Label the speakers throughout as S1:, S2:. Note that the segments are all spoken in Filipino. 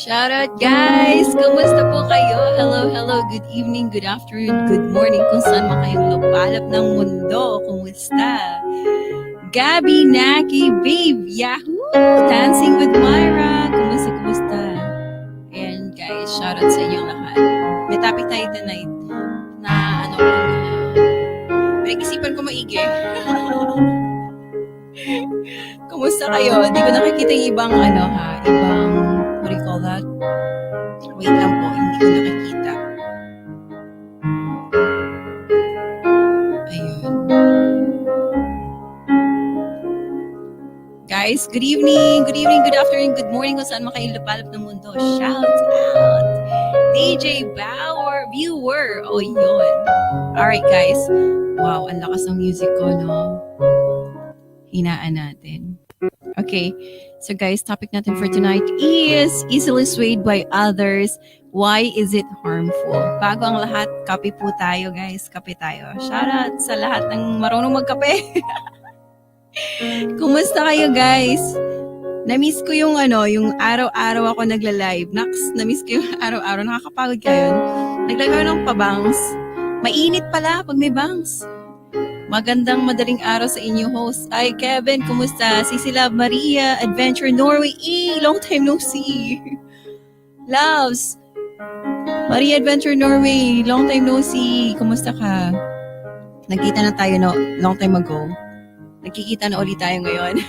S1: Shoutout guys! Kumusta po kayo? Hello, hello, good evening, good afternoon, good morning kung saan man kayong lupalap ng mundo. Kumusta? Gabby, Naki, Babe, Yahoo! Dancing with Myra. Kumusta? Ayan guys, shoutout sa inyong lahat. May topic tayo tonight na pinag-isipan ko maigi. Kumusta kayo? Hindi ko nakikita yung ibang what do you call that? Wait lang po, hindi ko nakikita. Ayun. Guys, good evening, good afternoon, good morning kung saan makayong lupalap ng mundo. Shout out! DJ Bauer, viewer. Oh, yun. Alright guys. Wow, ang lakas ng music ko, no? Hinaan natin. Okay, so guys, topic natin for tonight is easily swayed by others. Why is it harmful? Bago ang lahat, kape po tayo guys. Kape tayo. Shoutout sa lahat ng marunong magkape. Kumusta kayo guys? Na-miss ko yung araw-araw ako nagla-live. Na-miss ko yung araw-araw. Nakakapagod kayo. Naglagay ng pabangs. Mainit pala pag may bangs. Magandang madaling araw sa inyo host. Ay, Kevin, kumusta? Sisi Love Maria, Adventure Norway. Long time no see. Loves. Maria Adventure Norway, long time no see. Kumusta ka? Nagkita na tayo long time ago. Nagkikita na ulit tayo ngayon.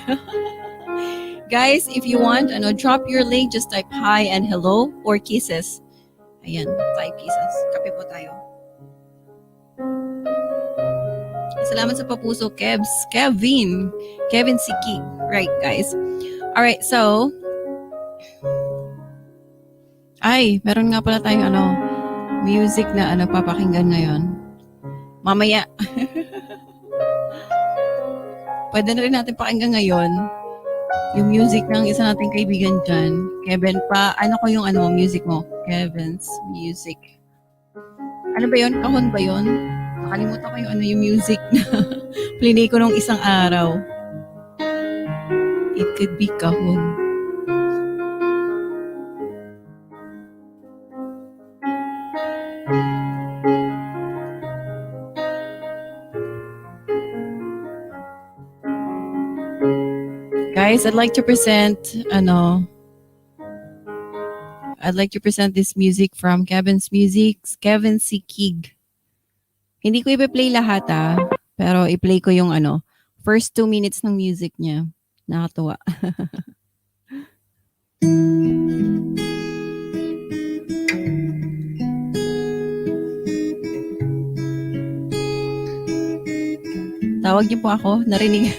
S1: Guys, if you want, drop your link, just type hi and hello or kisses. Ayan, type kisses. Kape po tayo. Salamat sa papuso, Kevin Siki. Right, guys. Alright, so, meron nga pala tayong music na papakinggan ngayon. Mamaya. Pwede na rin natin pakinggan ngayon yung music ng isa nating kaibigan dyan. Kevin, ko yung music mo? Kevin's music. Ano ba yun? Kahon ba yun? Nakalimutan ko yung music na plinay ko nung isang araw. It could be kahon. Guys, I'd like to present this music from Kevin's Music, Kevin C. Kig. Hindi ko i-play lahat pero i-play ko yung first 2 minutes ng music niya. Nakatuwa. Tawag niyo po ako, narinig.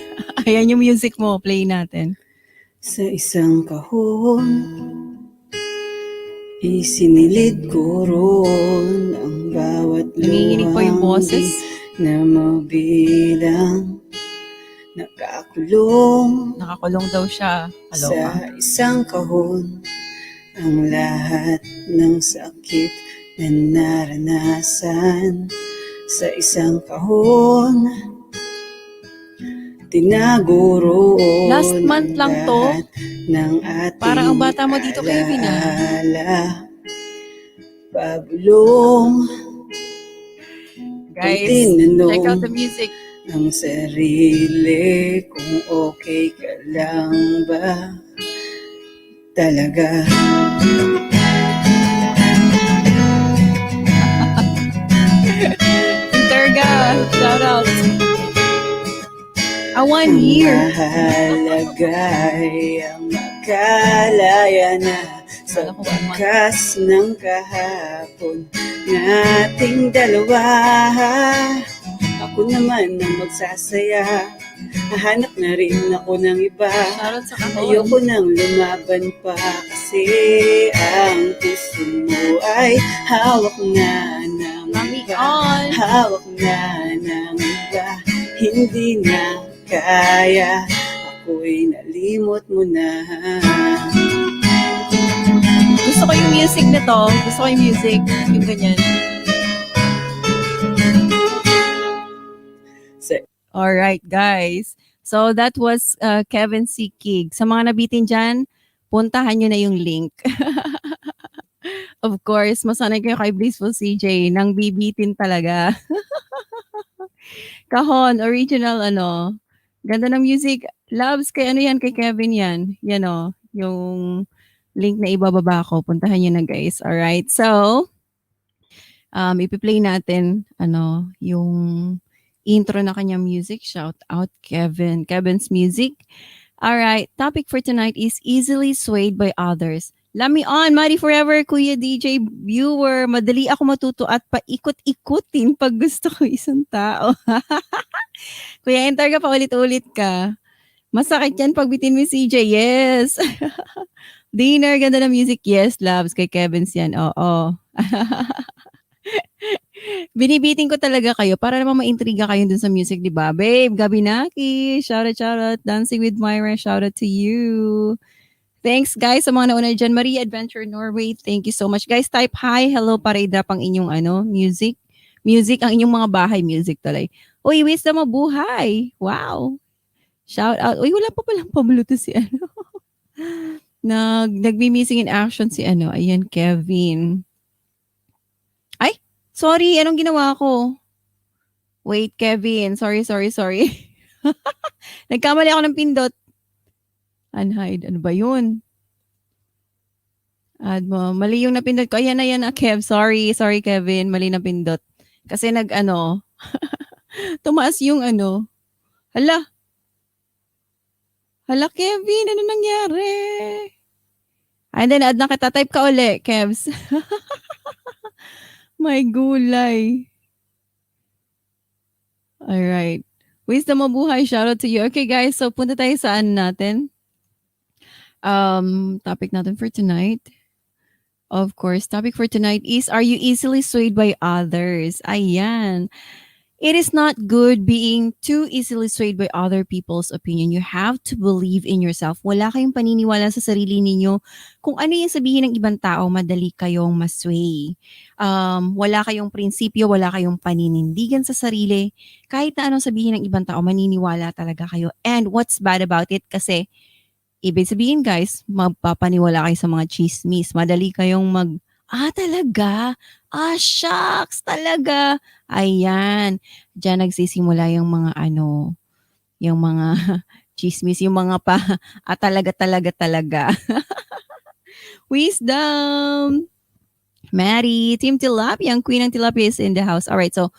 S1: Ayan yung music mo, play natin.
S2: Sa isang kahon, isinilid ko ron ang bawat
S1: Nanginginig po yung boses.
S2: na mabilang. Nakakulong
S1: daw siya.
S2: sa isang kahon ang lahat ng sakit na naranasan. Sa isang kahon, tinago roon
S1: Last month lang to.
S2: ng ating
S1: Parang ang bata mo dito, Kevin,
S2: pabulong.
S1: Guys,
S2: tinanong
S1: check out the music.
S2: ang sarili kung okay ka lang ba talaga.
S1: Interga, shout out. 1 year.
S2: Mahalagay ang makalaya na sa pagkas ng kahapon nating dalawa. Ako naman ang magsasaya, hahanap na rin ako ng iba. Ayoko nang lumaban pa kasi ang puso mo ay hawak na ng iba. Hawak na ng iba, hindi na kaya, ako'y nalimot mo na.
S1: Gusto ko yung music nito. Gusto ko yung music. Yung ganyan. Alright, guys. So, that was Kevin C. Kig. Sa mga nabitin dyan, puntahan nyo na yung link. Of course, masanay kayo kay Blissful CJ. Nang bibitin talaga. Kahon, original Ganda ng music. Loves, kay yan, kay Kevin yan. Yan yung link na ibababa ko. Puntahan nyo na, guys. Alright, so, ipi-play natin, yung intro na kanyang music. Shout out Kevin's Music. Alright, topic for tonight is easily swayed by others. Let me on, Mari Forever, Kuya DJ Viewer. Madali ako matuto at paikot-ikutin pag gusto ko isang tao. Kuya, enter ka pa ulit-ulit ka. Masakit yan pag bitin mo CJ. Yes. Dinner, ganda ng music. Yes, loves. Kay Kevin's yan. Oo. Binibiting ko talaga kayo para naman maintriga kayo dun sa music, di ba? Babe, Gabinaki. Shout out. Dancing with Myra. Shout out to you. Thanks, guys, sa mga nauna dyan. Maria Adventure Norway. Thank you so much. Guys, type hi. Hello, para i-drop ang inyong music. Music, ang inyong mga bahay music talay. Uy, wisdom mo buhay. Wow. Shout out. Uy, wala pa palang pabluto si nagmi-missing in action si Ayan, Kevin. Ay, sorry. Anong ginawa ko? Wait, Kevin. Sorry. Nagkamali ako ng pindot. Unhide. Ano ba yun? Add mo. Mali yung napindot ko. Ayan na, Kev. Sorry, Kevin. Mali na pindot. Kasi tumaas yung Hala, Kevin. Ano nangyari? And then, add na kita. Type ka uli, Kevs. May gulay. Alright. Wisdom mo buhay. Shout out to you. Okay, guys. So, punta tayo saan natin? Topic natin for tonight. Of course, topic for tonight is, are you easily swayed by others? Ayan. It is not good being too easily swayed by other people's opinion. You have to believe in yourself. Wala kayong paniniwala sa sarili ninyo. Kung ano yung sabihin ng ibang tao, madali kayong masway. Wala kayong prinsipyo, wala kayong paninindigan sa sarili. Kahit na anong sabihin ng ibang tao, maniniwala talaga kayo. And what's bad about it? Kasi ibig sabihin, guys, magpapaniwala kayo sa mga chismis. Madali kayong talaga? Shucks, talaga. Ayan. Diyan nagsisimula yung mga yung mga Chismis yung mga pa, talaga. Wisdom! Maddie, Team Tilapia, ang queen ng tilapia is in the house. Alright, so,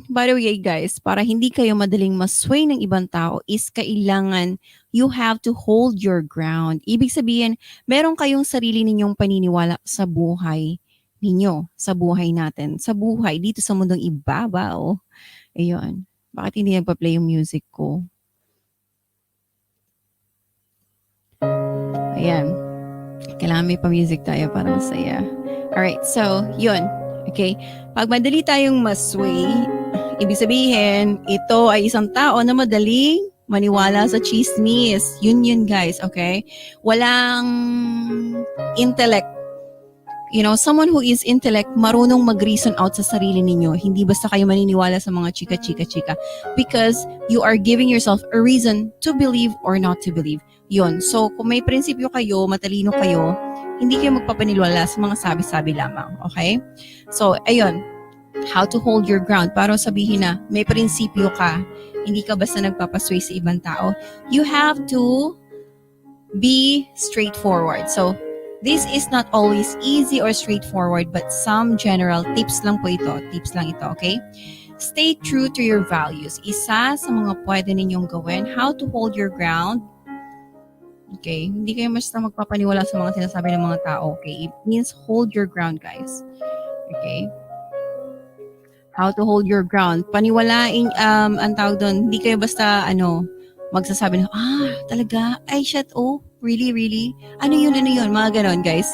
S1: by the way guys, para hindi kayo madaling masway ng ibang tao is kailangan you have to hold your ground. Ibig sabihin, meron kayong sarili ninyong paniniwala sa buhay ninyo, sa buhay natin, sa buhay dito sa mundong ibabaw. Ayun. Bakit hindi nagpa-play yung music ko? Ayan. Kailangan may pa-music tayo para masaya. Alright, so, yun. Okay? Pag madali tayong masway, ibig sabihin, ito ay isang tao na madaling maniwala sa chismis. Yun guys, okay? Walang intellect. You know, someone who is intellect, marunong mag-reason out sa sarili ninyo. Hindi basta kayo maniniwala sa mga chika. Because you are giving yourself a reason to believe or not to believe. Yun. So, kung may prinsipyo kayo, matalino kayo, hindi kayo magpapaniwala sa mga sabi-sabi lamang. Okay? So, ayun. How to hold your ground. Para sabihin na, may prinsipyo ka. Hindi ka basta nagpapasway sa ibang tao. You have to be straightforward. So, this is not always easy or straightforward, but some general tips lang po ito. Tips lang ito, okay? Stay true to your values. Isa sa mga pwede ninyong gawin, how to hold your ground. Okay? Hindi kayo basta magpapaniwala sa mga sinasabi ng mga tao, okay? It means hold your ground, guys. Okay? How to hold your ground. Paniwalain, ang tawag doon, hindi kayo basta, magsasabi na, talaga? Ay, shit, really? Ano yun? Mga ganon, guys.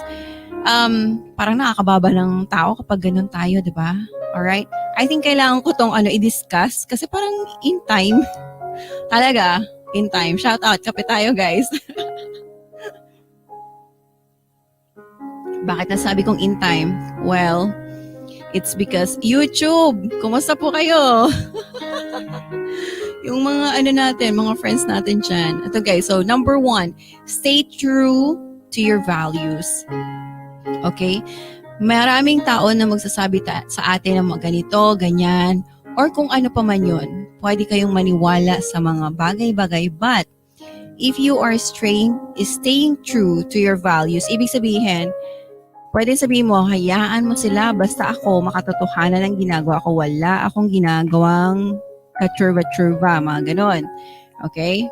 S1: Parang nakakababa ng tao kapag ganon tayo, di ba? Alright? I think kailangan ko tong i-discuss kasi parang in time. Talaga, in time. Shout out, kape tayo, guys. Bakit nasabi kong in time? Well, it's because YouTube. Kumusta po kayo? Yung mga natin, mga friends natin dyan. Ito guys, so number 1, stay true to your values. Okay? Maraming tao na magsasabi sa atin ng mga ganito, ganyan, or kung ano pa man yun. Pwede kayong maniwala sa mga bagay-bagay, but if you are staying true to your values, ibig sabihin, pwede sabihin mo, hayaan mo sila, basta ako, makatotohanan ng ginagawa ko, wala akong ginagawang katurba, mga ganon. Okay?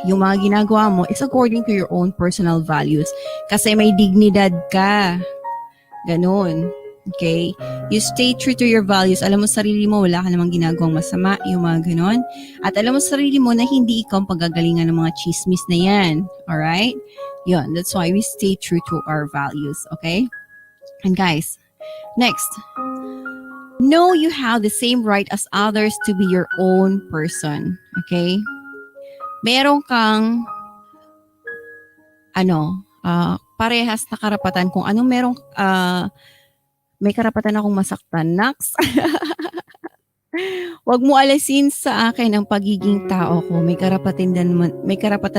S1: Yung mga ginagawa mo is according to your own personal values. Kasi may dignidad ka. Ganon. Okay? You stay true to your values. Alam mo sarili mo, wala ka namang ginagawang masama, yung mga ganon. At alam mo sarili mo na hindi ikaw ang pagagalingan ng mga chismis na yan. Alright? Yun. That's why we stay true to our values. Okay? And guys, next. Know you have the same right as others to be your own person. Okay? Meron kang parehas na karapatan kung anong may karapatan akong masaktan. Next. Huwag mo alasin sa akin ang pagiging tao ko. May karapatan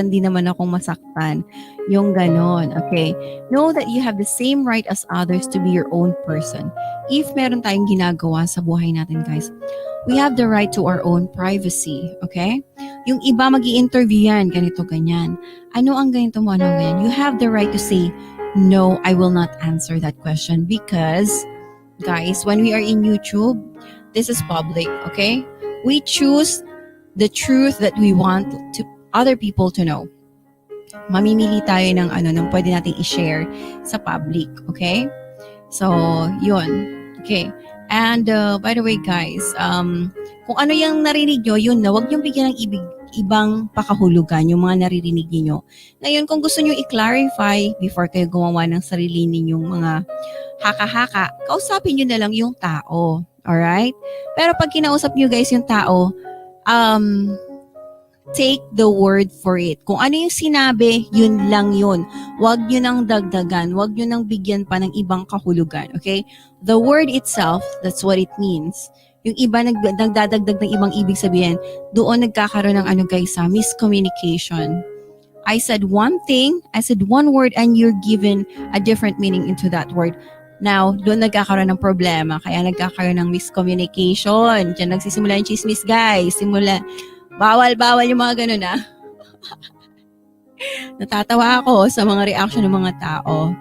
S1: din naman akong masaktan. Yung ganon. Okay? Know that you have the same right as others to be your own person. If meron tayong ginagawa sa buhay natin, guys, we have the right to our own privacy. Okay? Yung iba magi-interview yan, ganito, ganyan. Ano ang ganito mo, ano ang ganyan? You have the right to say, no, I will not answer that question because, guys, when we are in YouTube, this is public, okay? We choose the truth that we want to other people to know. Mamimili tayo ng pwede nating i-share sa public, okay? So, yun. Okay. And by the way, guys, kung ano yung narinig nyo, yun na, huwag nyo bigyan ng ibang pakahulugan yung mga naririnig niyo. Ngayon, kung gusto nyo i-clarify before kayo gumawa ng sarili ninyong mga haka-haka, kausapin nyo na lang yung tao. Alright? Pero pag kinausap nyo guys yung tao, take the word for it. Kung ano yung sinabi, yun lang yun. Huwag nyo nang dagdagan. Huwag nyo nang bigyan pa ng ibang kahulugan. Okay? The word itself, that's what it means. Yung iba nagdadagdag ng ibang ibig sabihin, doon nagkakaroon ng miscommunication. I said one thing, I said one word, and you're given a different meaning into that word. Now, doon nagkakaroon ng problema. Kaya nagkakaroon ng miscommunication. Diyan nagsisimula yung chismis, guys. Bawal yung mga ganun ah. Natatawa ako sa mga reaction ng mga tao.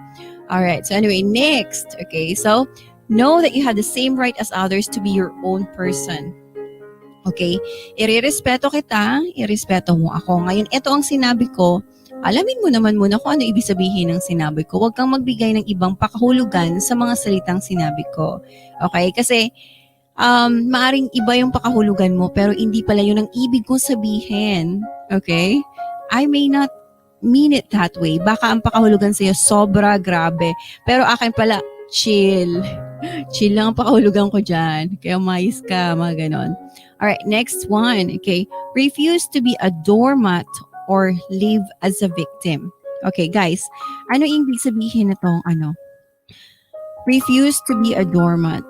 S1: Alright, so anyway, next. Okay, so know that you have the same right as others to be your own person. Okay? Irerespeto kita, irespeto mo ako. Ngayon, ito ang sinabi ko, alamin mo naman muna kung ano ibig sabihin ng sinabi ko. Huwag kang magbigay ng ibang pakahulugan sa mga salitang sinabi ko. Okay? Kasi, maaring iba yung pakahulugan mo, pero hindi pala yun ang ibig kong sabihin. Okay? I may not mean it that way. Baka ang pakahulugan sa'yo sobra grabe. Pero akin pala, chill. Chill lang ang pakahulugan ko dyan. Kaya mais ka, mga ganon. Alright, next one. Okay. Refuse to be a doormat or live as a victim. Okay, guys. Ano ibig sabihin na tong ano? Refuse to be a doormat.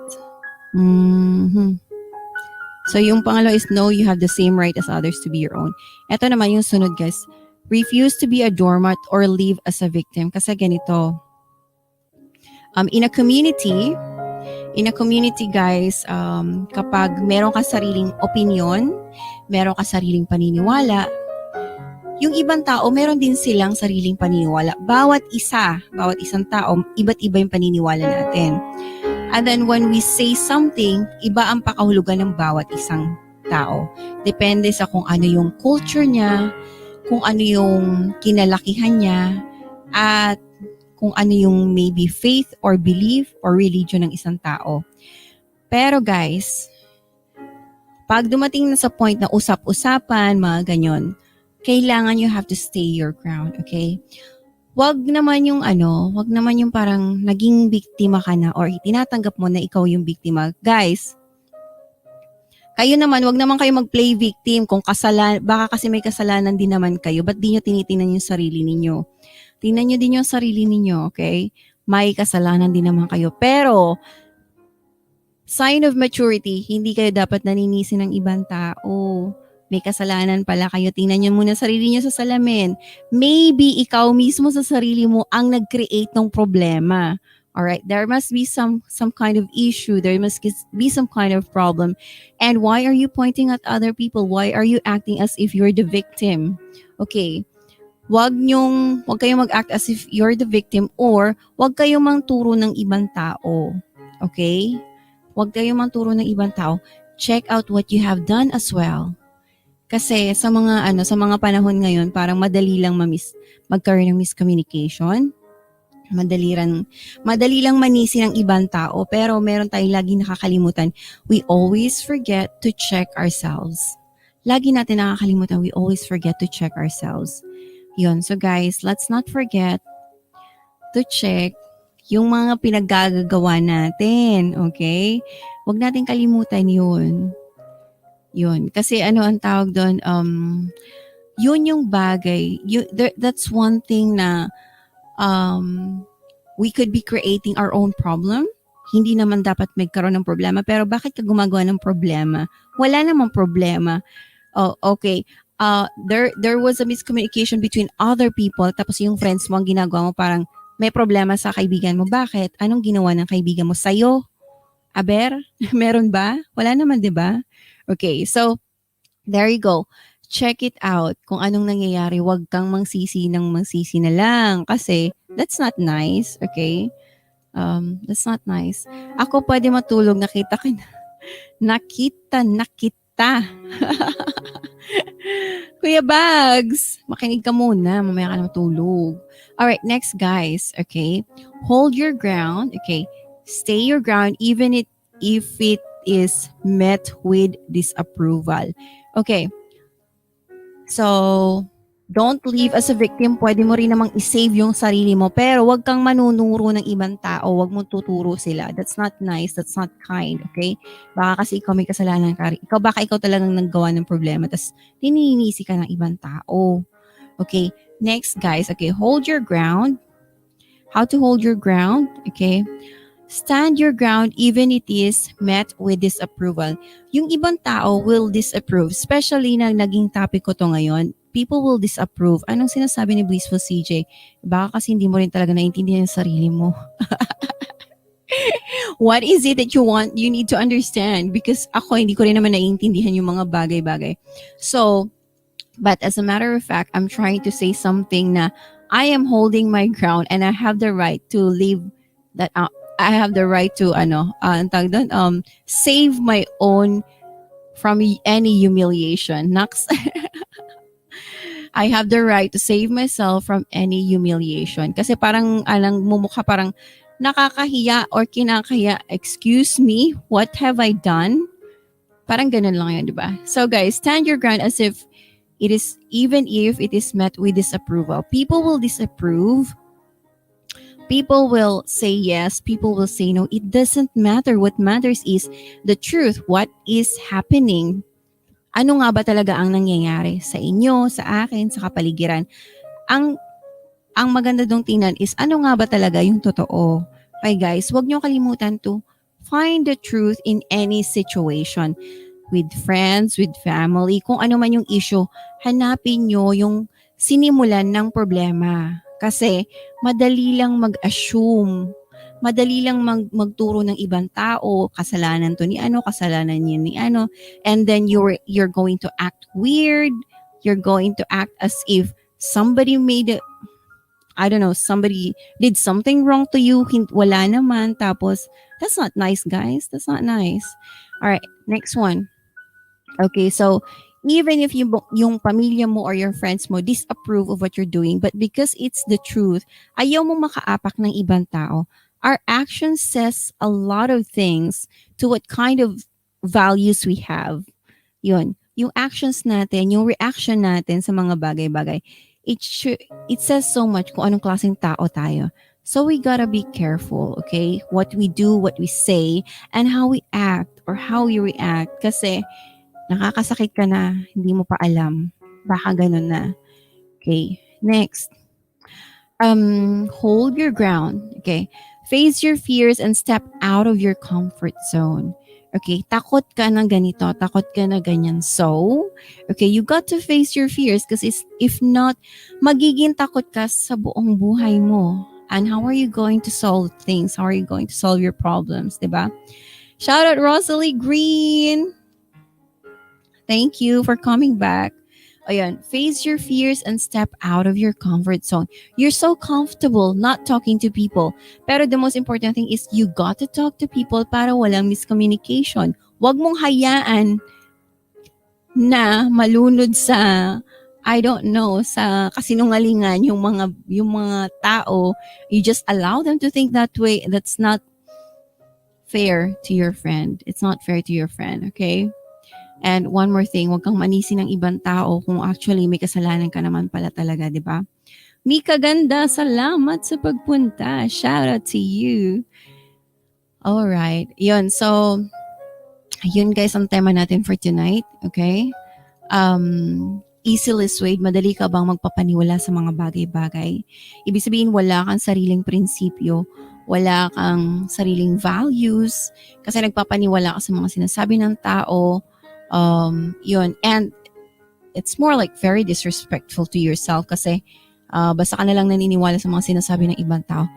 S1: So, yung pangalawa is know you have the same right as others to be your own. Ito naman yung sunod, guys. Refuse to be a doormat or live as a victim. Kasi ganito. In a community, guys, kapag meron ka sariling opinion, meron ka sariling paniniwala, yung ibang tao, meron din silang sariling paniniwala. Bawat isang tao, iba't iba yung paniniwala natin. And then when we say something, iba ang pakahulugan ng bawat isang tao. Depende sa kung ano yung culture niya, kung ano yung kinalakihan niya, at kung ano yung maybe faith or belief or religion ng isang tao. Pero guys, pag dumating na sa point na usap-usapan, mga ganyan, kailangan you have to stay your ground, okay? Wag naman yung parang naging biktima ka na or tinatanggap mo na ikaw yung biktima. Guys, kayo naman, wag naman kayo mag-play victim kung baka kasi may kasalanan din naman kayo. Ba't di nyo tinitingnan yung sarili ninyo? Tingnan nyo din yung sarili ninyo, okay? May kasalanan din naman kayo. Pero, sign of maturity, hindi kayo dapat naninisi ng ibang tao. May kasalanan pala kayo. Tingnan nyo muna sarili nyo sa salamin. Maybe ikaw mismo sa sarili mo ang nag-create ng problema. Alright, there must be some kind of issue. There must be some kind of problem. And why are you pointing at other people? Why are you acting as if you're the victim? Okay, wag kayong mag-act as if you're the victim or wag kayong mangturo ng ibang tao. Okay? Wag kayong mangturo ng ibang tao. Check out what you have done as well. Kasi sa mga panahon ngayon, parang madali lang magkaroon ng miscommunication. Madali lang manisi ng ibang tao, pero meron tayong lagi nakakalimutan. We always forget to check ourselves. Lagi natin nakakalimutan, we always forget to check ourselves. Yun. So guys, let's not forget to check yung mga pinaggagawa natin. Okay? Huwag natin kalimutan yun. Yun. Kasi ang tawag doon, yun yung bagay. That's one thing na we could be creating our own problem. Hindi naman dapat magkaroon ng problema. Pero bakit ka gumagawa ng problema? Wala namang problema. Oh, okay. There was a miscommunication between other people. Tapos yung friends mo ang ginagawa mo parang may problema sa kaibigan mo. Bakit? Anong ginawa ng kaibigan mo sa'yo? Aber? Meron ba? Wala naman, di ba? Okay. So, there you go. Check it out kung anong nangyayari. Huwag kang mangsisi na lang kasi that's not nice, okay? That's not nice. Ako pwede matulog, nakita. Kuya Bags, makinig ka muna, mamaya ka na matulog. Alright, next guys, okay? Hold your ground, okay? Stay your ground even if it is met with disapproval. Okay. So, don't live as a victim. Pwede mo rin namang isave yung sarili mo. Pero wag kang manunuro ng ibang tao. Wag mo tuturo sila. That's not nice. That's not kind. Okay? Baka kasi ikaw may kasalanan ka. Baka ikaw talagang naggawa ng problema. Tapos, tininisi ka ng ibang tao. Okay? Next, guys. Okay, hold your ground. How to hold your ground? Okay? Stand your ground even it is met with disapproval. Yung ibang tao will disapprove, especially na naging topic ko to ngayon. People will disapprove. Anong sinasabi ni Blissful CJ? Baka kasi hindi mo rin talaga naiintindihan yung sarili mo. What is it that you need to understand? Because ako, hindi ko rin naman naiintindihan yung mga bagay-bagay. So, but as a matter of fact, I'm trying to say something na I am holding my ground and I have the right to leave that I have the right to ang tawag doon, save my own from any humiliation. Next, I have the right to save myself from any humiliation. Kasi parang alang mumukha parang nakakahiya or kinakahiya. Excuse me, what have I done? Parang ganun lang yun, di ba? So guys, stand your ground as if it is, even if it is met with disapproval. People will disapprove. People will say yes. People will say no. It doesn't matter. What matters is the truth. What is happening? Ano nga ba talaga ang nangyayari sa inyo, sa akin, sa kapaligiran? Ang maganda dong tingnan is ano nga ba talaga yung totoo. Okay guys, huwag niyo kalimutan to find the truth in any situation. With friends, with family, kung ano man yung issue, hanapin nyo yung sinimulan ng problema. Kasi madali lang mag-assume. Madali lang magturo ng ibang tao, kasalanan to ni ano, kasalanan niya ni ano, and then you're going to act weird, you're going to act as if somebody somebody did something wrong to you, wala naman, tapos, that's not nice, guys, that's not nice. Alright, next one. Okay, so, even if yung pamilya mo or your friends mo disapprove of what you're doing, but because it's the truth, ayaw mo makaapak ng ibang tao, our action says a lot of things to what kind of values we have. Yun. Yung actions natin, yung reaction natin sa mga bagay-bagay, it says so much kung anong klaseng tao tayo. So we gotta be careful, okay? What we do, what we say, and how we act or how we react. Kasi nakakasakit ka na, hindi mo pa alam. Baka ganun na. Okay, next. Hold your ground, okay? Face your fears and step out of your comfort zone. Okay, takot ka ng ganito, takot ka na ganyan. So, okay, you got to face your fears kasi if not, magiging takot ka sa buong buhay mo. And how are you going to solve things? How are you going to solve your problems, diba? Shout out Rosalie Green! Thank you for coming back. Ayan, face your fears and step out of your comfort zone. You're so comfortable not talking to people. Pero the most important thing is you got to talk to people para walang miscommunication. Huwag mong hayaan na malunod sa, I don't know, sa kasinungalingan yung mga tao. You just allow them to think that way. That's not fair to your friend. It's not fair to your friend, okay? And one more thing, huwag kang manisi ng ibang tao kung actually may kasalanan ka naman pala talaga, di ba? Mika Ganda, salamat sa pagpunta. Shout out to you. Alright. Yun, so, yun guys ang tema natin for tonight. Okay? Easily swayed, madali ka bang magpapaniwala sa mga bagay-bagay? Ibig sabihin, wala kang sariling prinsipyo, wala kang sariling values, kasi nagpapaniwala ka sa mga sinasabi ng tao. Yun. And it's more like very disrespectful to yourself kasi basta ka na lang naniniwala sa mga sinasabi ng ibang tao.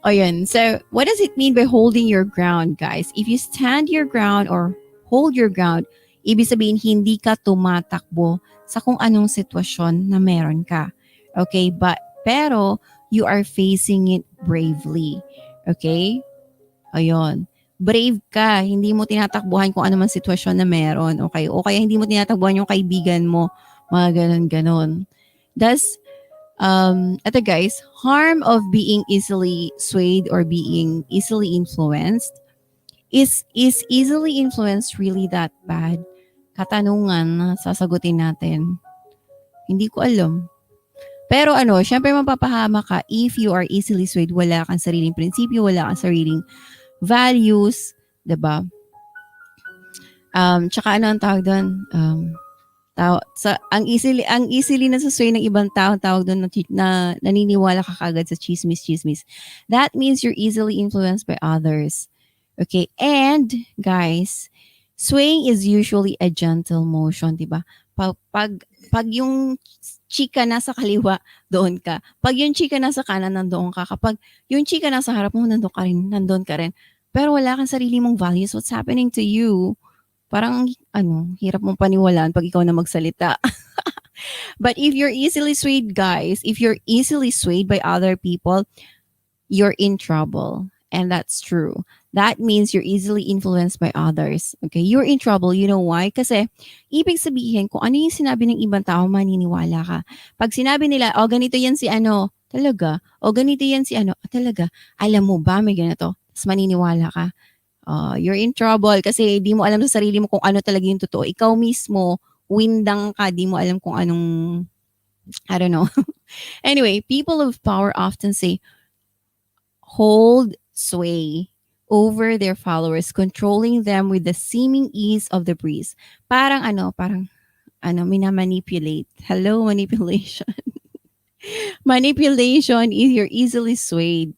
S1: O yun. So, what does it mean by holding your ground, guys? If you stand your ground or hold your ground, ibig sabihin hindi ka tumatakbo sa kung anong sitwasyon na meron ka. Okay? Pero, you are facing it bravely. Okay? Ayun. Brave ka, hindi mo tinatakbuhan kung ano man sitwasyon na meron, okay? O kaya hindi mo tinatakbuhan yung kaibigan mo, mga ganon-ganon. Thus, ito guys, harm of being easily swayed or being easily influenced. Is easily influenced really that bad? Katanungan na sasagutin natin. Hindi ko alam. Pero syempre mapapahama ka if you are easily swayed, wala kang sariling prinsipyo, wala kang sariling values, diba? Tsaka ang tawag doon? Ang easily nasasway ng ibang tao, tawag doon na naniniwala ka kagad sa chismis. That means you're easily influenced by others. Okay? And, guys, swaying is usually a gentle motion, diba? Pag Pag yung chika nasa kaliwa, doon ka. Pag yung chika nasa kanan, nandoon ka. Kapag yung chika nasa harap mo, nandoon ka rin. Pero wala kang sarili mong values. What's happening to you? Parang, hirap mong paniwalaan pag ikaw na magsalita. But if you're easily swayed, guys, if you're easily swayed by other people, you're in trouble. And that's true. That means you're easily influenced by others. Okay? You're in trouble. You know why? Kasi, ibig sabihin, kung ano yung sinabi ng ibang tao, maniniwala ka. Pag sinabi nila, ganito yan si ano, talaga. Ganito yan si ano, talaga. Alam mo ba, may ganito. Tapos maniniwala ka. You're in trouble kasi di mo alam sa sarili mo kung ano talaga yung totoo. Ikaw mismo, windang ka, di mo alam kung anong, I don't know. Anyway, people of power often say, hold sway over their followers, controlling them with the seeming ease of the breeze. Parang minamanipulate. Hello, manipulation. Manipulation is you're easily swayed.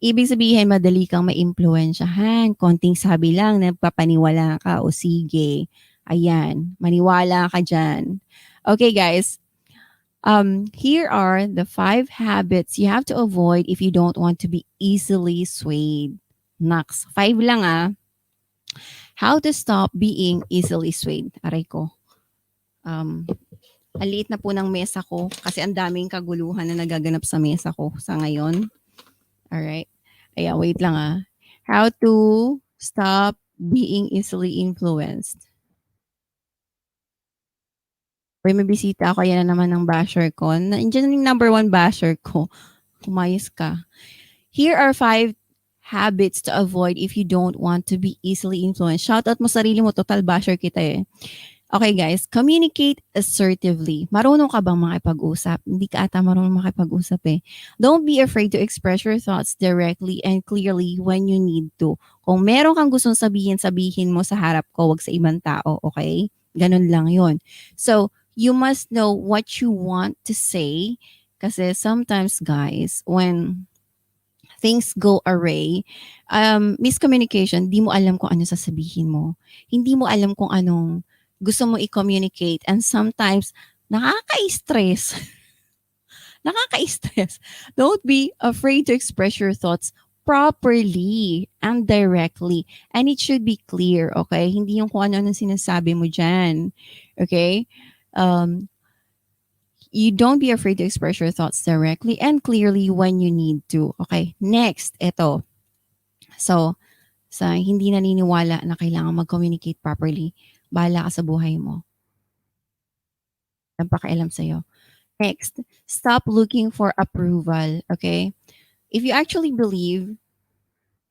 S1: Ibig sabihin, madali kang maimpluwensyahan. Konting sabi lang, nagpapaniwala ka. O sige, ayan, maniwala ka dyan. Okay, guys. Here are the 5 habits you have to avoid if you don't want to be easily swayed. Next, 5 lang How to stop being easily swayed. Aray ko. Ang liit na po ng mesa ko kasi ang daming kaguluhan na nagaganap sa mesa ko sa ngayon. Alright. Ayan, wait lang How to stop being easily influenced. Uy, may bisita ako. Yan na naman ng basher ko. Nandiyan yung number 1 basher ko. Kumayos ka. Here are 5 habits to avoid if you don't want to be easily influenced. Shoutout mo sarili mo. Total basher kita Okay guys, communicate assertively. Marunong ka bang makipag-usap? Hindi ka ata marunong makipag-usap Don't be afraid to express your thoughts directly and clearly when you need to. Kung meron kang gustong sabihin mo sa harap ko, wag sa ibang tao, okay? Ganun lang yon. So, you must know what you want to say kasi sometimes guys, when things go array, miscommunication, di mo alam kung ano sasabihin mo. Hindi mo alam kung anong gusto mo i-communicate and sometimes nakaka-stress. Nakaka-stress. Don't be afraid to express your thoughts properly and directly. And it should be clear, okay? Hindi yung kung ano sinasabi mo dyan. Okay? You don't be afraid to express your thoughts directly and clearly when you need to. Okay, next, ito. So, sa hindi naniniwala na kailangan mag-communicate properly, bahala ka sa buhay mo. Napakialam sa'yo. Next, stop looking for approval. Okay? If you actually believe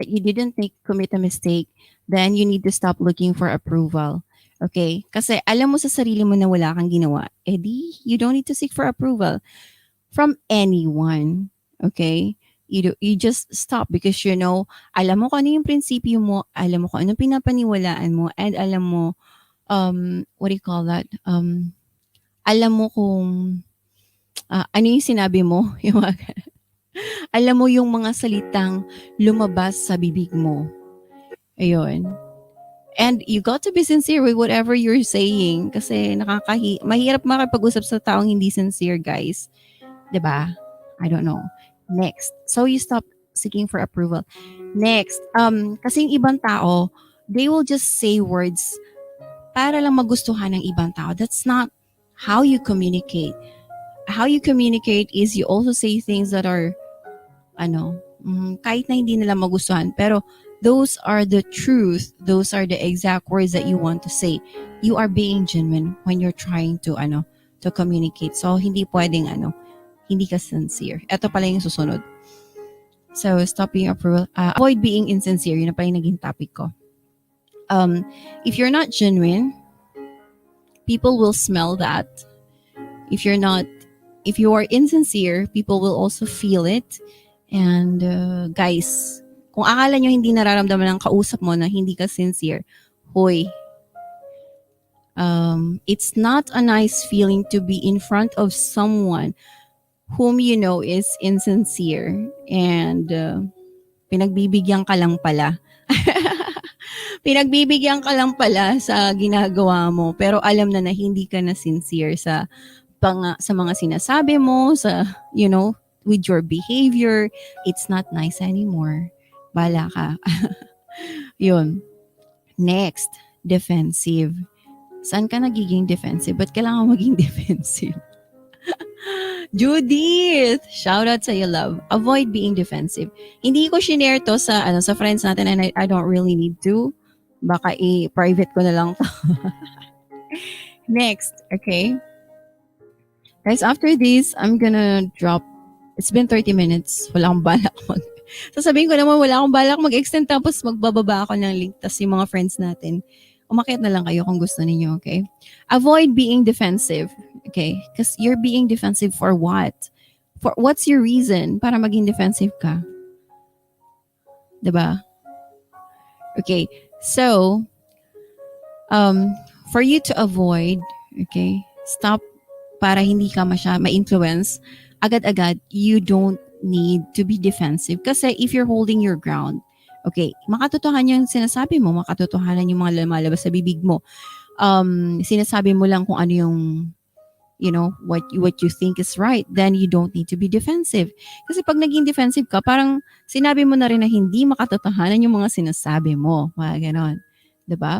S1: that you didn't commit a mistake, then you need to stop looking for approval. Okay? Kasi alam mo sa sarili mo na wala kang ginawa. You don't need to seek for approval from anyone. Okay? You just stop because alam mo kung ano yung prinsipyo mo, alam mo kung anong pinapaniwalaan mo, and alam mo, what do you call that? Alam mo kung ano yung sinabi mo. Alam mo yung mga salitang lumabas sa bibig mo. Ayun. And you got to be sincere with whatever you're saying kasi mahirap makipag-usap sa taong hindi sincere, guys. 'Di ba? I don't know. Next. So you stop seeking for approval. Next, kasi yung ibang tao, they will just say words para lang magustuhan ng ibang tao. That's not how you communicate. How you communicate is you also say things that are kahit na hindi nila magustuhan, pero those are the truth. Those are the exact words that you want to say. You are being genuine when you're trying to to communicate. So hindi pwedeng hindi ka sincere. Ito pala yung susunod. So stop being avoid being insincere. Yun na pa yung naging topic ko. If you're not genuine, people will smell that. If you are insincere, people will also feel it. And guys, kung akala nyo hindi nararamdaman ng kausap mo na hindi ka sincere, hoy, it's not a nice feeling to be in front of someone whom you know is insincere and pinagbibigyan ka lang pala. Pinagbibigyan ka lang pala sa ginagawa mo, pero alam na na hindi ka na sincere sa mga sinasabi mo, you know, with your behavior. It's not nice anymore. Bala ka. Yun. Next, defensive. Saan ka nagiging defensive? Ba't kailangan maging defensive? Judith! Shout out sa you, love. Avoid being defensive. Hindi ko shinare to sa friends natin, and I don't really need to. Baka i-private ko na lang to. Next, okay? Guys, after this, I'm gonna drop. It's been 30 minutes. Wala akong balak sasabihin ko naman, wala akong balak mag-extend, tapos magbababa ako ng link, tapos yung mga friends natin, umakyat na lang kayo kung gusto ninyo, okay? Avoid being defensive, okay? Because you're being defensive for what? For what's your reason para maging defensive ka? Diba? Okay, so, for you to avoid, okay, stop para hindi ka ma-influence, agad-agad, you don't need to be defensive. Kasi if you're holding your ground, okay, makatotohanan yung sinasabi mo, makatotohanan yung mga lumalabas sa bibig mo. Sinasabi mo lang kung ano yung, you know, what you think is right, then you don't need to be defensive. Kasi pag naging defensive ka, parang sinabi mo na rin na hindi makatotohanan yung mga sinasabi mo. Mga ganon. Diba?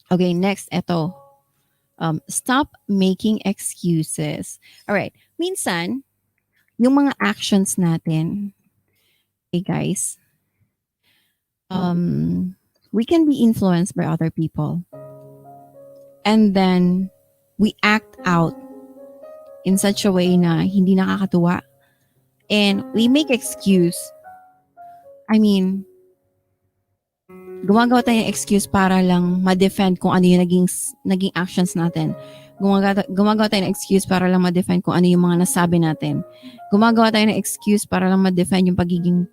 S1: Okay, next, eto. Stop making excuses. Alright, minsan, yung mga actions natin, okay guys, we can be influenced by other people. And then, we act out in such a way na hindi nakakatuwa. And we make excuse. I mean, gumagawa tayo ng excuse para lang ma-defend kung ano yung naging actions natin. Gumagawa tayo ng excuse para lang ma-defend kung ano yung mga nasabi natin. Gumagawa tayo ng excuse para lang ma-defend yung pagiging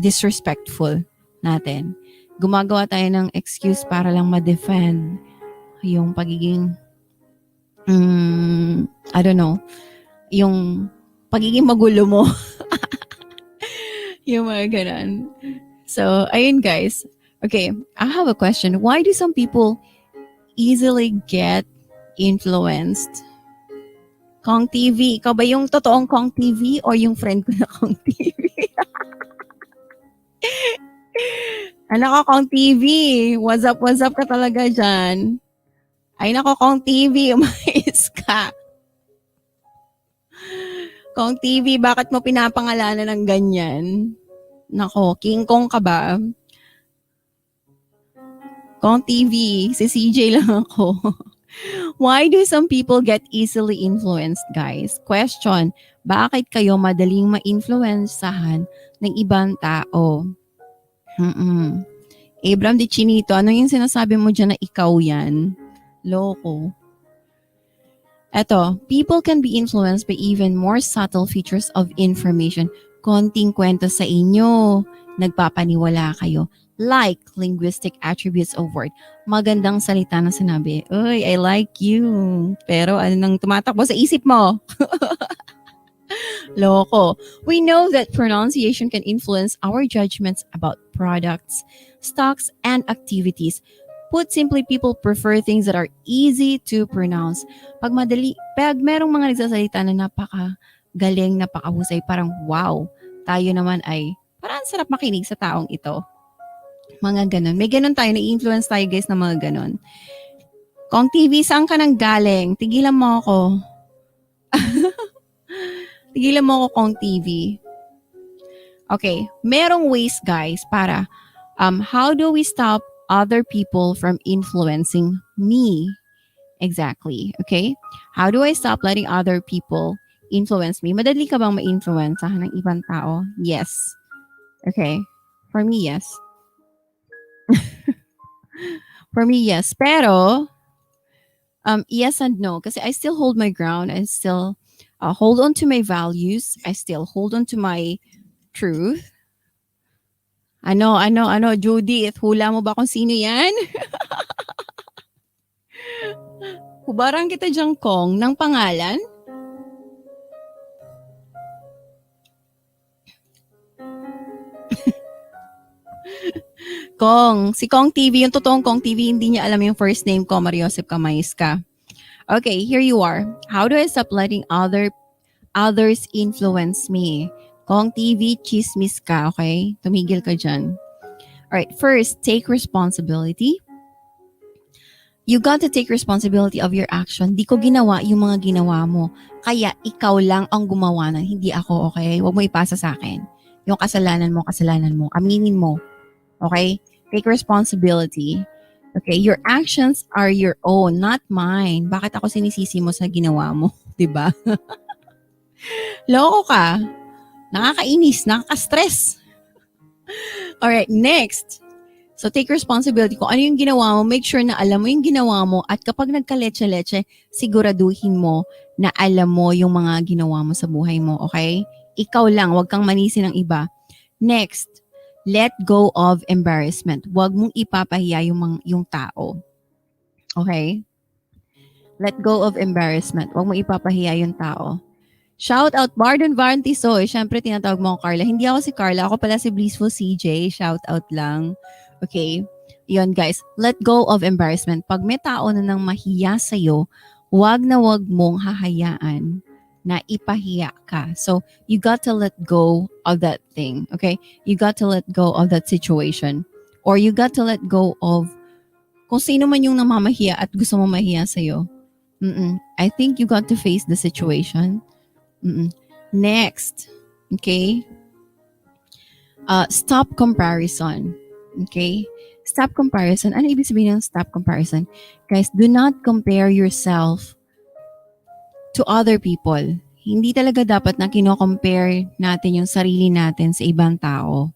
S1: disrespectful natin. Gumagawa tayo ng excuse para lang ma-defend yung pagiging I don't know, yung pagiging magulo mo. Yung mga ganun. So, ayun guys. Okay, I have a question. Why do some people easily get influenced? Kong TV. Ikaw ba yung totoong Kong TV or yung friend ko na Kong TV? Ano ko, Kong TV? What's up ka talaga dyan? Ay nako, Kong TV, umayos ka. Kong TV, bakit mo pinapangalanan ng ganyan? Nako, King Kong ka ba? Kong TV, si CJ lang ako. Why do some people get easily influenced, guys? Question, bakit kayo madaling ma-influensahan ng ibang tao? Abram de Chinito, ano yung sinasabi mo dyan na ikaw yan? Loko. Eto, people can be influenced by even more subtle features of information. Konting kwento sa inyo, nagpapaniwala kayo. Like linguistic attributes of word. Magandang salita na sinabi, uy, I like you. Pero ano nang tumatakbo sa isip mo? Loko. We know that pronunciation can influence our judgments about products, stocks, and activities. Put simply, people prefer things that are easy to pronounce. Pag merong mga nagsasalita na napakagaling, napakahusay, parang wow, tayo naman ay parang sarap makinig sa taong ito. Mga ganon. May ganon tayo, na-influence tayo guys ng mga ganon. Kong TV, saan ka nang galing? Tigilan mo ako. Tigilan mo ako, Kong TV. Okay, merong ways guys para how do we stop other people from influencing me? Exactly. Okay? How do I stop letting other people influence me? Madali ka bang ma-influencehan ng ibang tao? Yes. Okay. For me, yes. For me, yes. Pero, yes and no. Kasi I still hold my ground. I still hold on to my values. I still hold on to my truth. Ano, Judith, hula mo ba kung sino yan? Hubarang kita dyan, Kong, ng pangalan? Si Kong TV, yung totoong Kong TV, hindi niya alam yung first name ko, Mariosep Kamayiska. Okay, here you are. How do I stop letting others influence me? Kong TV, chismis ka, okay? Tumigil ka dyan. Alright, first, take responsibility. You got to take responsibility of your action. Di ko ginawa yung mga ginawa mo. Kaya ikaw lang ang gumawa na, hindi ako, okay? Huwag mo ipasa sa akin. Yung kasalanan mo. Aminin mo. Okay? Take responsibility. Okay? Your actions are your own, not mine. Bakit ako sinisisi mo sa ginawa mo? Diba? Loko ka. Nakakainis, nakaka-stress. Alright, next. So take responsibility. Kung ano yung ginawa mo, make sure na alam mo yung ginawa mo at kapag nagka-leche-leche, siguraduhin mo na alam mo yung mga ginawa mo sa buhay mo, okay? Ikaw lang, wag kang manisi ng iba. Next, let go of embarrassment. Wag mong ipapahiya yung tao. Okay? Let go of embarrassment. Wag mong ipapahiya yung tao. Shout out Bardon Varntisoy. Siyempre, tinatawag mo ako Carla. Hindi ako si Carla. Ako pala si Blissful CJ. Shout out lang. Okay? Yun guys. Let go of embarrassment. Pag may tao na nang mahiya sa'yo, wag na wag mong hahayaan na ipahiya ka. So, you got to let go of that thing. Okay? You got to let go of that situation. Or you got to let go of kung sino man yung namamahiya at gusto mo mahiya sa'yo. I think you got to face the situation. Next, okay? Stop comparison. Okay? Stop comparison. Ano ibig sabihin ng stop comparison? Guys, do not compare yourself to other people. Hindi talaga dapat na kino-compare natin yung sarili natin sa ibang tao.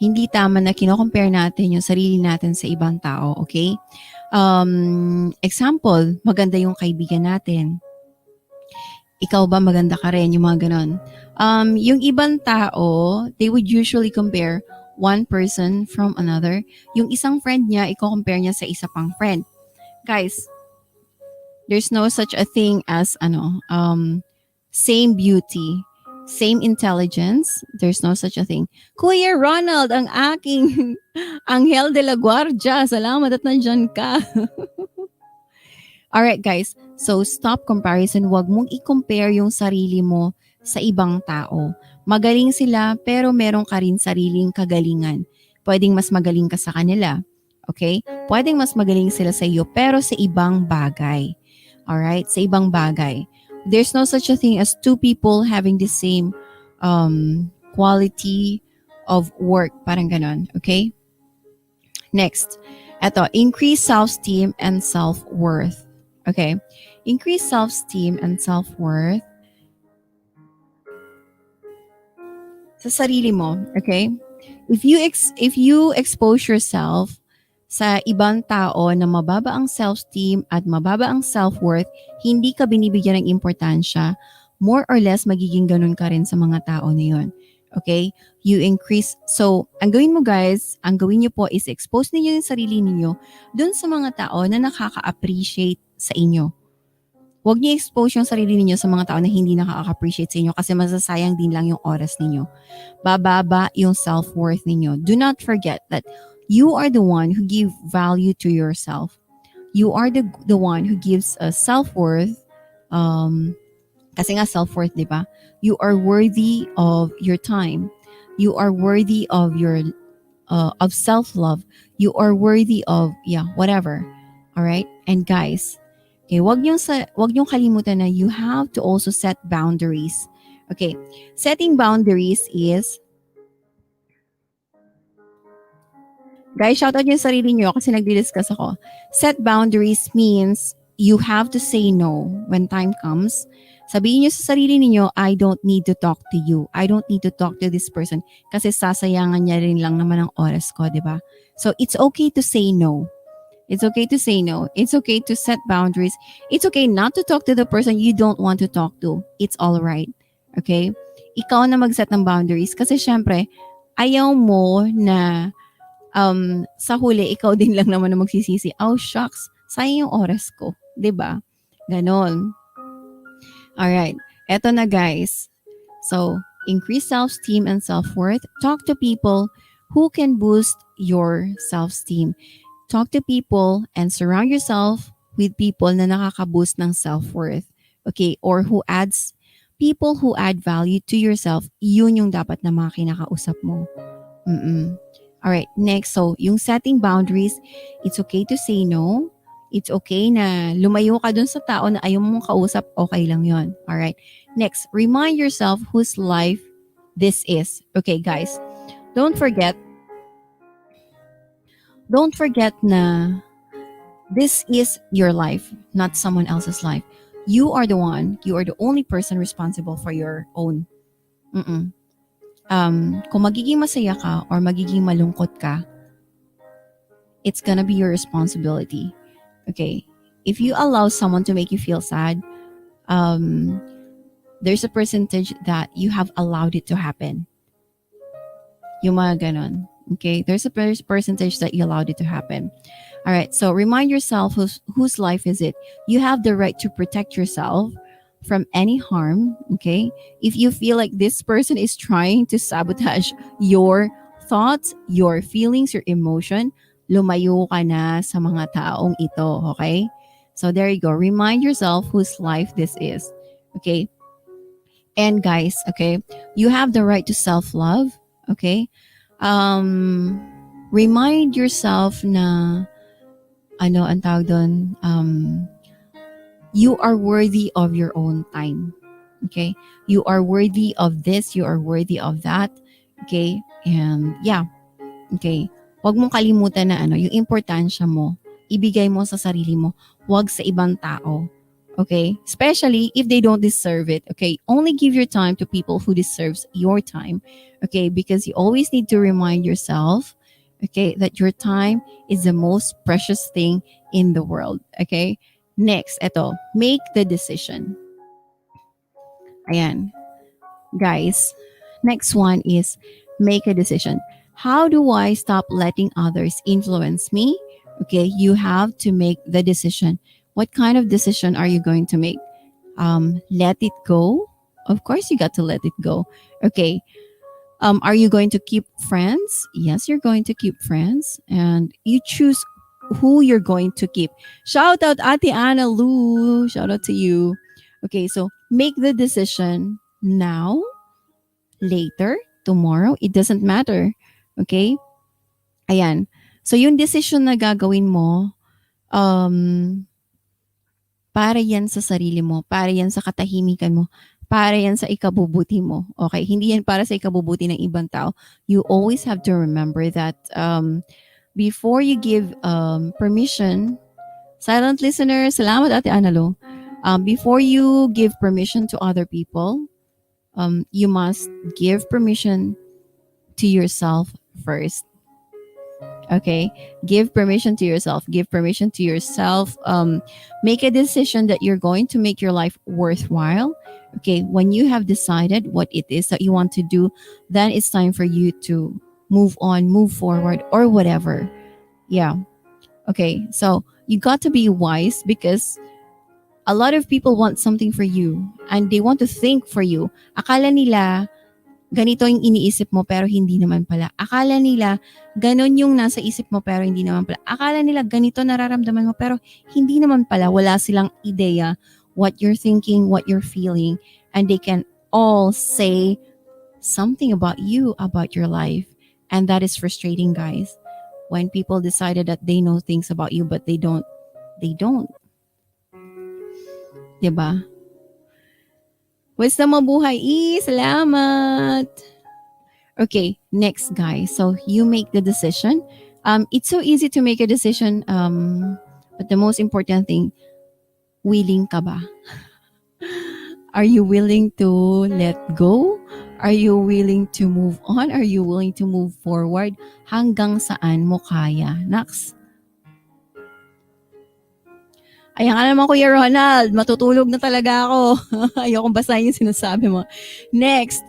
S1: Hindi tama na kino-compare natin yung sarili natin sa ibang tao, okay? Example, maganda yung kaibigan natin. Ikaw ba maganda ka rin, yung mga ganon. Yung ibang tao, they would usually compare one person from another. Yung isang friend niya, i-compare niya sa isa pang friend. Guys, there's no such a thing as same beauty, same intelligence. There's no such a thing. Kuya Ronald, ang aking Angel de la Guardia. Salamat at nandyan ka. Alright guys, so stop comparison. Huwag mong i-compare yung sarili mo sa ibang tao. Magaling sila pero meron ka rin sariling kagalingan. Pwedeng mas magaling ka sa kanila. Okay? Pwedeng mas magaling sila sa iyo pero sa ibang bagay. Alright? Sa ibang bagay. There's no such a thing as two people having the same quality of work. Parang ganon. Okay? Next. Ito, increase self-esteem and self-worth. Okay? Increase self-esteem and self-worth sa sarili mo. Okay? If you expose yourself sa ibang tao na mababa ang self-esteem at mababa ang self-worth, hindi ka binibigyan ng importansya, more or less magiging ganun ka rin sa mga tao na yun. Okay? You increase. So, ang gawin mo guys, ang gawin nyo po is expose ninyo yung sarili ninyo dun sa mga tao na nakaka-appreciate sa inyo. Huwag niyo expose yung sarili ninyo sa mga tao na hindi nakaka-appreciate sa inyo kasi masasayang din lang yung oras ninyo. Bababa yung self-worth ninyo. Do not forget that you are the one who give value to yourself. You are the one who gives a self-worth. Kasi nga self-worth, di ba? You are worthy of your time. You are worthy of your of self-love. You are worthy of whatever. All right? And guys, okay, wag niyong kalimutan na you have to also set boundaries. Okay, setting boundaries is, guys, shout out yung sarili niyo kasi nagdi-discuss ako. Set boundaries means you have to say no when time comes. Sabihin niyo sa sarili niyo, I don't need to talk to you. I don't need to talk to this person kasi sasayangan niya rin lang naman ang oras ko, di ba? So, it's okay to say no. It's okay to say no. It's okay to set boundaries. It's okay not to talk to the person you don't want to talk to. It's all right. Okay? Ikaw na mag-set ng boundaries kasi syempre, ayaw mo na sa huli, ikaw din lang naman na magsisisi. Oh, shucks. Sayang yung oras ko. Diba? Ganon. Alright. Eto na guys. So, increase self-esteem and self-worth. Talk to people who can boost your self-esteem. Talk to people and surround yourself with people na nakaka-boost ng self-worth. Okay? Or people who add value to yourself, yun yung dapat na mga kinakausap mo. Alright, next. So, yung setting boundaries, it's okay to say no. It's okay na lumayo ka dun sa tao na ayaw mong kausap, okay lang yon. Alright. Next, remind yourself whose life this is. Okay, guys. Don't forget na this is your life, not someone else's life. You are the only person responsible for your own. Kung magiging masaya ka or magiging malungkot ka, it's gonna be your responsibility. Okay? If you allow someone to make you feel sad, there's a percentage that you have allowed it to happen. Yung mga ganon. Okay? There's a percentage that you allowed it to happen. All right. So remind yourself whose life is it. You have the right to protect yourself from any harm. Okay? If you feel like this person is trying to sabotage your thoughts, your feelings, your emotion, lumayo ka na sa mga taong ito. Okay? So there you go. Remind yourself whose life this is. Okay? And guys, okay, you have the right to self-love. Okay? Remind yourself na ang tawag doon, you are worthy of your own time. Okay? You are worthy of this, you are worthy of that. Okay? And yeah. Okay? Huwag mong kalimutan na yung importansya mo, ibigay mo sa sarili mo, huwag sa ibang tao. Okay? Especially if they don't deserve it. Okay? Only give your time to people who deserves your time. Okay? Because you always need to remind yourself, okay, that your time is the most precious thing in the world. Okay? Next, make the decision. Ayan. Guys, next one is make a decision. How do I stop letting others influence me? Okay, you have to make the decision. What kind of decision are you going to make? Let it go? Of course, you got to let it go. Okay. Are you going to keep friends? Yes, you're going to keep friends. And you choose who you're going to keep. Shout out Ate Anna Lou. Shout out to you. Okay, so make the decision now, later, tomorrow. It doesn't matter. Okay? Ayan. So yung decision na gagawin mo, para yan sa sarili mo, para yan sa katahimikan mo, para yan sa ikabubuti mo. Okay? Hindi yan para sa ikabubuti ng ibang tao. You always have to remember that before you give permission, silent listener, salamat Ate Analo. Before you give permission to other people, you must give permission to yourself first. Okay? Give permission to yourself. Give permission to yourself. Make a decision that you're going to make your life worthwhile. Okay? When you have decided what it is that you want to do, then it's time for you to move on, move forward, or whatever. Yeah. Okay? So, you got to be wise because a lot of people want something for you and they want to think for you. Akala nila ganito yung iniisip mo pero hindi naman pala. Akala nila ganon yung nasa isip mo pero hindi naman pala. Akala nila ganito nararamdaman mo pero hindi naman pala. Wala silang ideya what you're thinking, what you're feeling, and they can all say something about you, about your life. And that is frustrating, guys. When people decided that they know things about you but they don't. Diba? Wisdom mabuhay. Salamat. Okay, next guys. So you make the decision. It's so easy to make a decision. But the most important thing, willing ka ba? Are you willing to let go? Are you willing to move on? Are you willing to move forward? Hanggang saan mo kaya? Next. Ayan ka naman, Kuya Ronald. Matutulog na talaga ako. Ayokong basahin yung sinasabi mo. Next,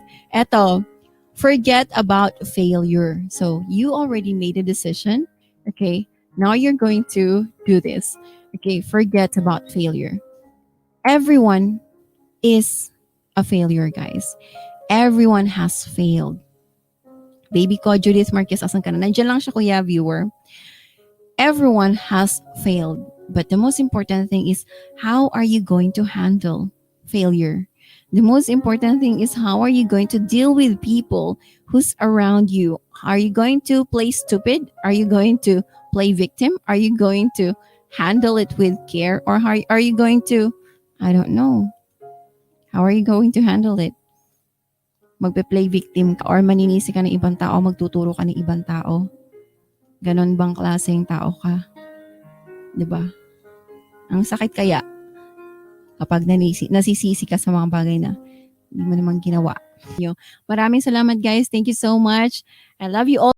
S1: forget about failure. So, you already made a decision. Okay, now you're going to do this. Okay, forget about failure. Everyone is a failure, guys. Everyone has failed. baby ko, Judith Marquez, asan ka na? Nandiyan lang siya, kuya, viewer. Everyone has failed. But the most important thing is, how are you going to handle failure? The most important thing is, how are you going to deal with people who's around you? Are you going to play stupid? Are you going to play victim? Are you going to handle it with care? Or are you going to, I don't know. How are you going to handle it? Magpe-play victim ka or maninisi ka ng ibang tao, magtuturo ka ng ibang tao? Ganon bang klaseng tao ka? 'Di ba? Ang sakit kaya kapag nasisisi ka sa mga bagay na hindi mo naman ginawa. Maraming salamat guys. Thank you so much. I love you all.